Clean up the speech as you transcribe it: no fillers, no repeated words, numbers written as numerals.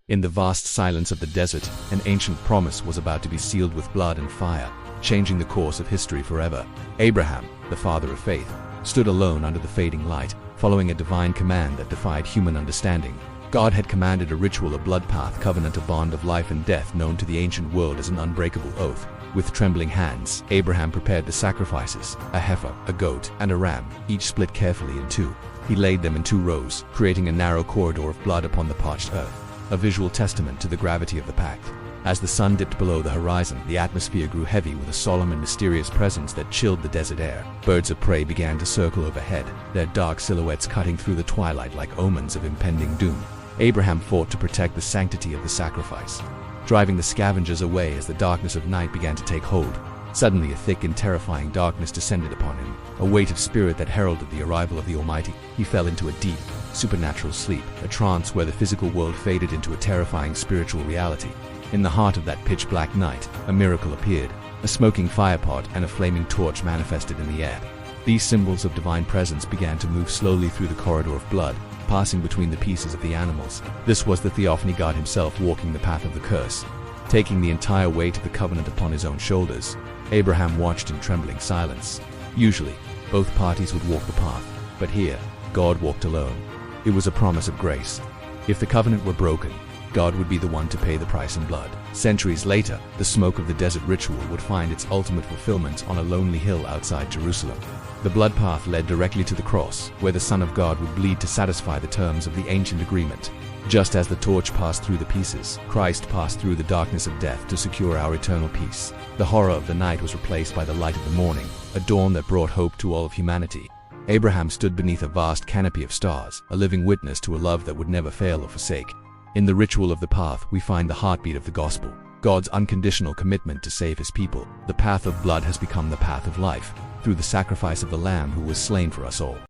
In the vast silence of the desert, an ancient promise was about to be sealed with blood and fire, changing the course of history forever. Abraham, the father of faith, stood alone under the fading light, following a divine command that defied human understanding. God had commanded a ritual, a blood path covenant, a bond of life and death known to the ancient world as an unbreakable oath. With trembling hands, Abraham prepared the sacrifices, a heifer, a goat, and a ram, each split carefully in two. He laid them in 2 rows, creating a narrow corridor of blood upon the parched earth, a visual testament to the gravity of the pact. As the sun dipped below the horizon, the atmosphere grew heavy with a solemn and mysterious presence that chilled the desert air. Birds of prey began to circle overhead, their dark silhouettes cutting through the twilight like omens of impending doom. Abraham fought to protect the sanctity of the sacrifice, driving the scavengers away as the darkness of night began to take hold. Suddenly, a thick and terrifying darkness descended upon him, a weight of spirit that heralded the arrival of the Almighty. He fell into a deep, supernatural sleep, a trance where the physical world faded into a terrifying spiritual reality. In the heart of that pitch-black night, a miracle appeared. A smoking firepot and a flaming torch manifested in the air. These symbols of divine presence began to move slowly through the corridor of blood, passing between the pieces of the animals. This was the theophany, God himself walking the path of the curse, taking the entire weight of the covenant upon his own shoulders. Abraham watched in trembling silence. Usually, both parties would walk the path, but here, God walked alone. It was a promise of grace. If the covenant were broken, God would be the one to pay the price in blood. Centuries later, the smoke of the desert ritual would find its ultimate fulfillment on a lonely hill outside Jerusalem. The blood path led directly to the cross, where the Son of God would bleed to satisfy the terms of the ancient agreement. Just as the torch passed through the pieces, Christ passed through the darkness of death to secure our eternal peace. The horror of the night was replaced by the light of the morning, a dawn that brought hope to all of humanity. Abraham stood beneath a vast canopy of stars, a living witness to a love that would never fail or forsake. In the ritual of the path, we find the heartbeat of the gospel, God's unconditional commitment to save his people. The path of blood has become the path of life, through the sacrifice of the Lamb who was slain for us all.